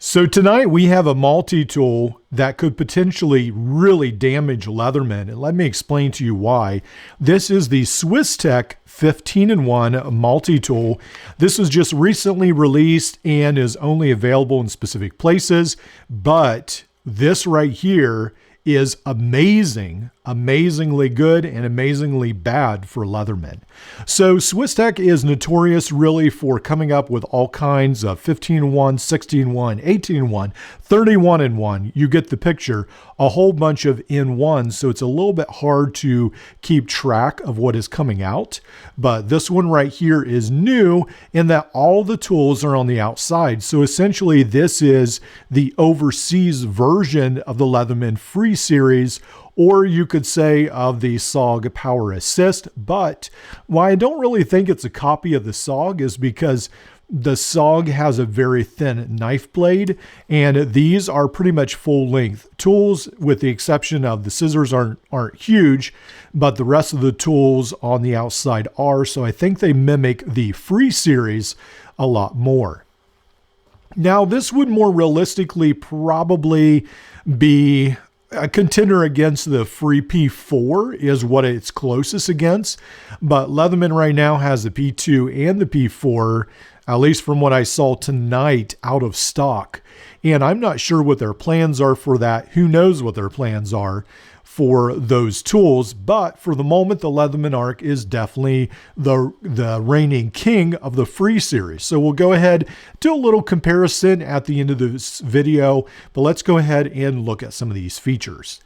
So tonight we have a multi-tool that could potentially really damage Leatherman. And let me explain to you why. This is the SwissTech 15-in-1 multi-tool. This was just recently released and is only available in specific places. But this right here is amazingly good and amazingly bad for Leatherman. So SwissTech is notorious really for coming up with all kinds of 15-in-1, 16-in-1, 18-in-1, 31-in-1. You get the picture, a whole bunch of in-ones. So it's a little bit hard to keep track of what is coming out. But this one right here is new in that all the tools are on the outside. So essentially this is the overseas version of the Leatherman Free series, or you could say of the SOG Power Assist. But why I don't really think it's a copy of the SOG is because the SOG has a very thin knife blade, and these are pretty much full length tools, with the exception of the scissors aren't huge, but the rest of the tools on the outside are. So I think they mimic the Free series a lot more. Now, this would more realistically probably be a contender against the Free P4 is what it's closest against. But Leatherman right now has the P2 and the P4, at least from what I saw tonight, out of stock. And I'm not sure what their plans are for that. Who knows what their plans are for those tools. But for the moment, the Leatherman Arc is definitely the reigning king of the Free series. So we'll go ahead, do a little comparison at the end of this video, but let's go ahead and look at some of these features.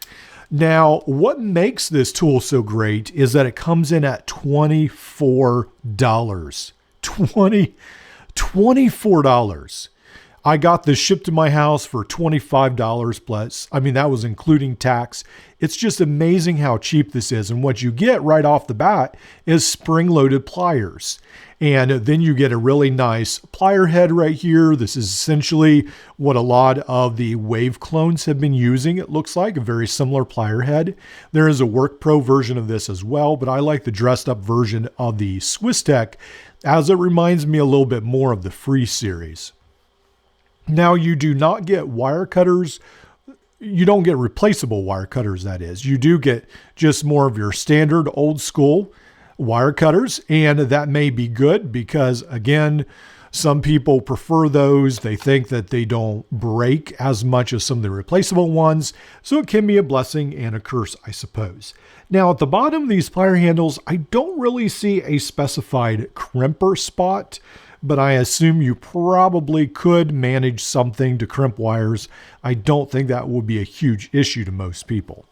Now, what makes this tool so great is that it comes in at $24. $24. I got this shipped to my house for $25 plus. I mean, that was including tax. It's just amazing how cheap this is. And what you get right off the bat is spring-loaded pliers. And then you get a really nice plier head right here. This is essentially what a lot of the Wave clones have been using. It looks like a very similar plier head. There is a Work Pro version of this as well, but I like the dressed up version of the SwissTech, as it reminds me a little bit more of the Free series. Now, you do not get wire cutters. You don't get replaceable wire cutters, that is. You do get just more of your standard old school wire cutters, and that may be good because, again, some people prefer those. They think that they don't break as much as some of the replaceable ones, so it can be a blessing and a curse, I suppose. Now, at the bottom of these plier handles, I don't really see a specified crimper spot, but I assume you probably could manage something to crimp wires. I don't think that would be a huge issue to most people.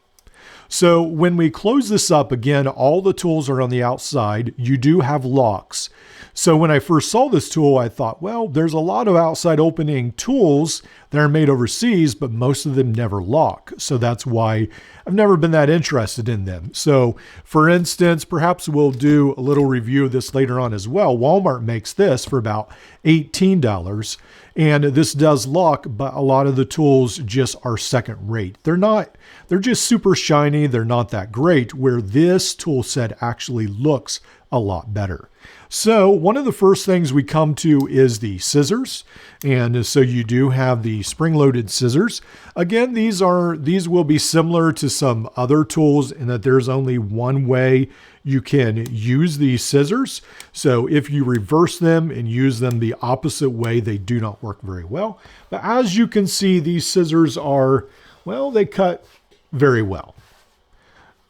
So when we close this up, again, all the tools are on the outside. You do have locks. So when I first saw this tool, I thought, well, there's a lot of outside opening tools that are made overseas, but most of them never lock. So that's why I've never been that interested in them. So for instance, perhaps we'll do a little review of this later on as well. Walmart makes this for about $18. And this does lock, but a lot of the tools just are second rate. They're just super shiny. They're not that great, where this tool set actually looks a lot better. So one of the first things we come to is the scissors. And so you do have the spring-loaded scissors. Again, these will be similar to some other tools in that there's only one way you can use these scissors. So if you reverse them and use them the opposite way, they do not work very well. But as you can see, these scissors are, well, they cut very well.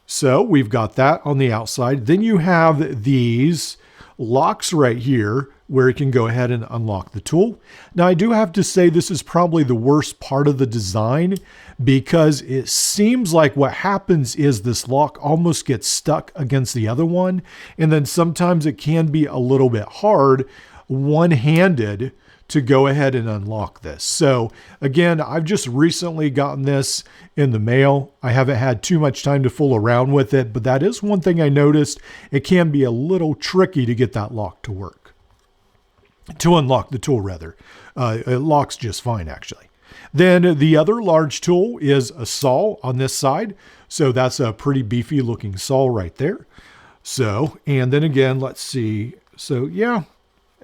So we've got that on the outside. Then you have these locks right here where you can go ahead and unlock the tool. Now, I do have to say this is probably the worst part of the design, because it seems like what happens is this lock almost gets stuck against the other one. And then sometimes it can be a little bit hard one-handed to go ahead and unlock this. So again, I've just recently gotten this in the mail. I haven't had too much time to fool around with it, but that is one thing I noticed. It can be a little tricky to get that lock to work. To unlock the tool, rather. It locks just fine, actually. Then the other large tool is a saw on this side. So that's a pretty beefy looking saw right there. So, and then again, let's see. So yeah,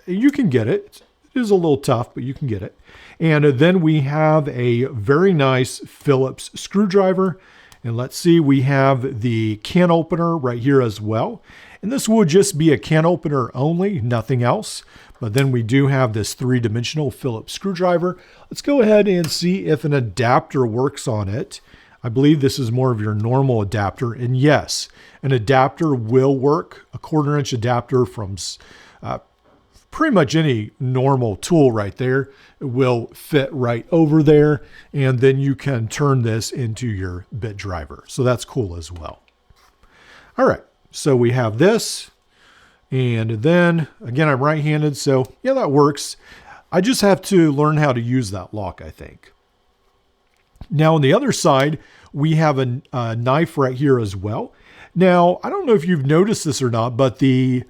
you can get it. It is a little tough, but you can get it. And then we have a very nice Phillips screwdriver. And let's see, we have the can opener right here as well. And this will just be a can opener only, nothing else. But then we do have this 3-dimensional Phillips screwdriver. Let's go ahead and see if an adapter works on it. I believe this is more of your normal adapter. And yes, an adapter will work. A 1/4-inch adapter from pretty much any normal tool right there. It will fit right over there. And then you can turn this into your bit driver. So that's cool as well. All right, so we have this. And then, again, I'm right-handed, so yeah, that works. I just have to learn how to use that lock, I think. Now, on the other side, we have a knife right here as well. Now, I don't know if you've noticed this or not, but the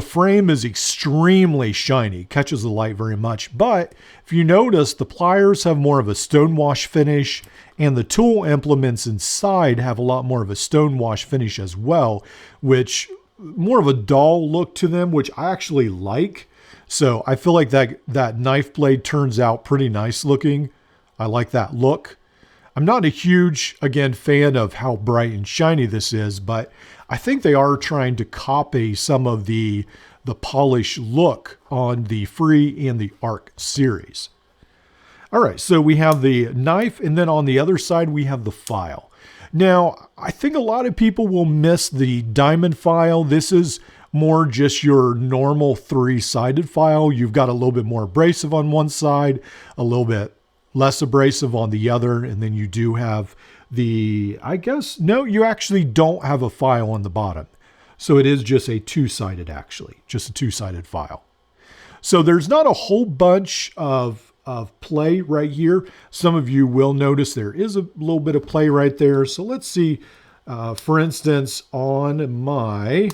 frame is extremely shiny, catches the light very much. But if you notice, the pliers have more of a stonewash finish, and the tool implements inside have a lot more of a stonewash finish as well, which more of a dull look to them, which I actually like. So I feel like that knife blade turns out pretty nice looking. I like that look. I'm not a huge, again, fan of how bright and shiny this is, but I think they are trying to copy some of the polished look on the Free and the Arc series. All right, so we have the knife, and then on the other side, we have the file. Now, I think a lot of people will miss the diamond file. This is more just your normal 3-sided file. You've got a little bit more abrasive on one side, a little bit less abrasive on the other, and then you do have no, you actually don't have a file on the bottom. So it is just a 2-sided, actually, just a 2-sided file. So there's not a whole bunch of play right here. Some of you will notice there is a little bit of play right there. So let's see, for instance, on my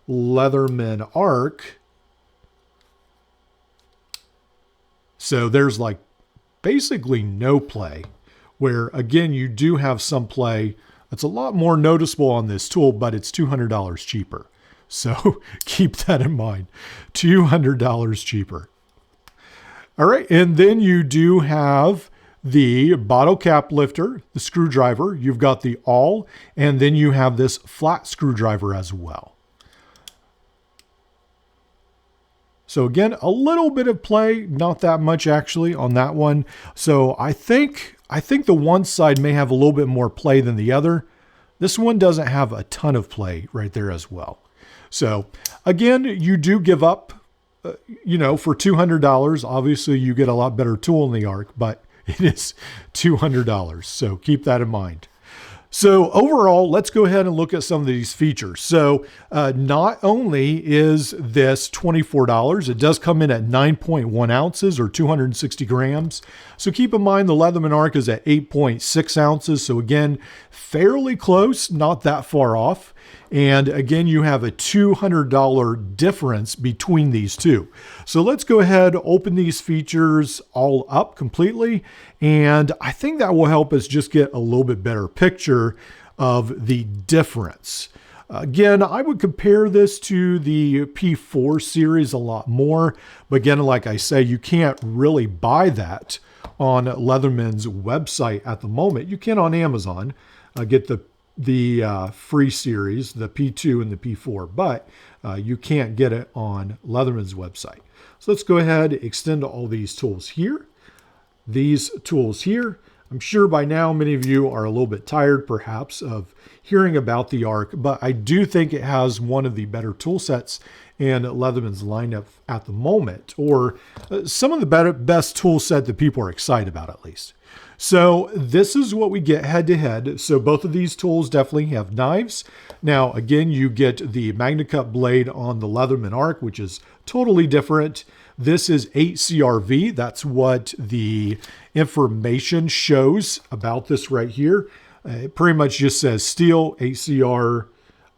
Leatherman Arc. So there's like basically no play, where again, you do have some play. It's a lot more noticeable on this tool, but it's $200 cheaper. So keep that in mind, $200 cheaper. All right, and then you do have the bottle cap lifter, the screwdriver. You've got the awl, and then you have this flat screwdriver as well. So again, a little bit of play, not that much actually on that one. So I think the one side may have a little bit more play than the other. This one doesn't have a ton of play right there as well. So again, you do give up. For $200, obviously you get a lot better tool in the Arc, but it is $200. So keep that in mind. So overall, let's go ahead and look at some of these features. So not only is this $24, it does come in at 9.1 ounces or 260 grams. So keep in mind the Leatherman Arc is at 8.6 ounces. So again, fairly close, not that far off. And again, you have a $200 difference between these two. So let's go ahead, open these features all up completely. And I think that will help us just get a little bit better picture of the difference. Again, I would compare this to the P4 series a lot more. But again, like I say, you can't really buy that on Leatherman's website at the moment. You can on Amazon get the free series, the P2 and the P4, but you can't get it on Leatherman's website. So let's go ahead, extend all these tools here. These tools here. I'm sure by now many of you are a little bit tired perhaps of hearing about the Arc, but I do think it has one of the better tool sets in Leatherman's lineup at the moment, or some of the best tool set that people are excited about at least. So this is what we get head to head. So both of these tools definitely have knives. Now, again, you get the MagnaCut blade on the Leatherman Arc, which is totally different. This is 8CRV. That's what the information shows about this right here. It pretty much just says steel 8CR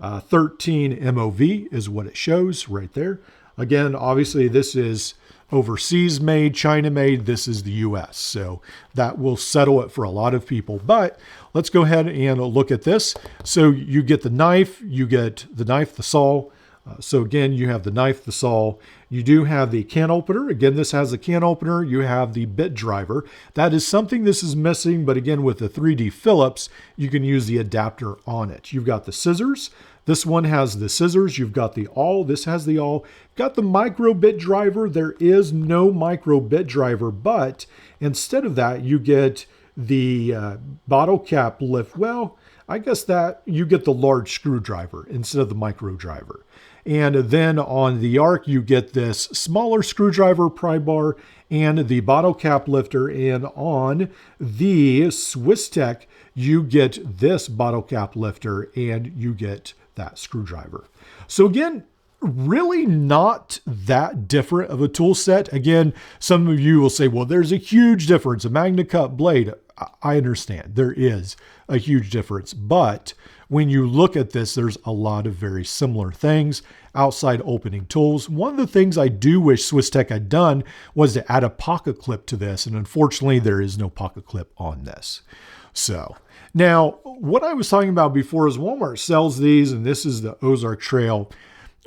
13 MOV is what it shows right there. Again, obviously this is overseas made, China made. This is the US. So that will settle it for a lot of people. But let's go ahead and look at this. So you get the knife, the saw, So again, you have the knife, the saw. You do have the can opener. Again, this has a can opener. You have the bit driver. That is something this is missing, but again, with the 3D Phillips, you can use the adapter on it. You've got the scissors. This one has the scissors. You've got the awl. This has the awl. Got the micro bit driver. There is no micro bit driver, but instead of that, you get the bottle cap lift. Well, I guess that you get the large screwdriver instead of the micro driver. And then on the Arc, you get this smaller screwdriver pry bar and the bottle cap lifter. And on the SwissTech, you get this bottle cap lifter and you get that screwdriver. So again, really not that different of a tool set. Again, some of you will say, well, there's a huge difference. A Magna Cut blade, I understand there is a huge difference, but when you look at this, there's a lot of very similar things. Outside opening tools. One of the things I do wish SwissTech had done was to add a pocket clip to this, and unfortunately there is no pocket clip on this. So now what I was talking about before is Walmart sells these, and this is the Ozark Trail.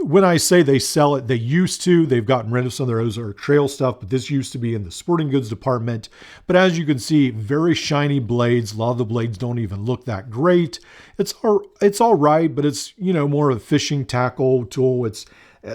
When I say they sell it, they used to. They've gotten rid of some of their Ozark Trail stuff, but this used to be in the sporting goods department. But as you can see, very shiny blades. A lot of the blades don't even look that great. It's all right, but it's, more of a fishing tackle tool. It's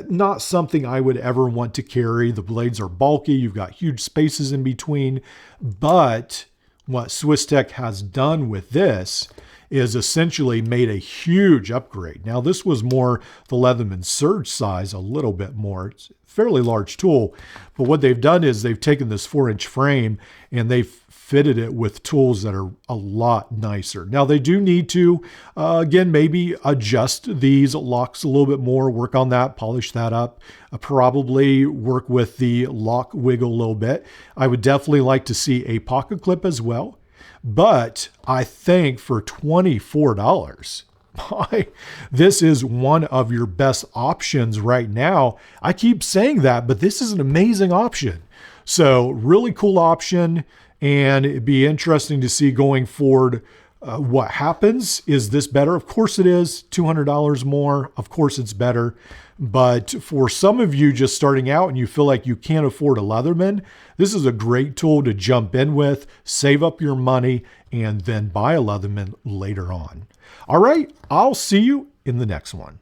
not something I would ever want to carry. The blades are bulky. You've got huge spaces in between. But what SwissTech has done with this is essentially made a huge upgrade. Now, this was more the Leatherman Surge size, a little bit more. It's a fairly large tool, but what they've done is they've taken this 4-inch frame and they've fitted it with tools that are a lot nicer. Now, they do need to, again, maybe adjust these locks a little bit more, work on that, polish that up, probably work with the lock wiggle a little bit. I would definitely like to see a pocket clip as well. But I think for $24, this is one of your best options right now. I keep saying that, but this is an amazing option. So really cool option, and it'd be interesting to see going forward what happens. Is this better? Of course it is. $200 more. Of course it's better. But for some of you just starting out and you feel like you can't afford a Leatherman, this is a great tool to jump in with, save up your money, and then buy a Leatherman later on. All right, I'll see you in the next one.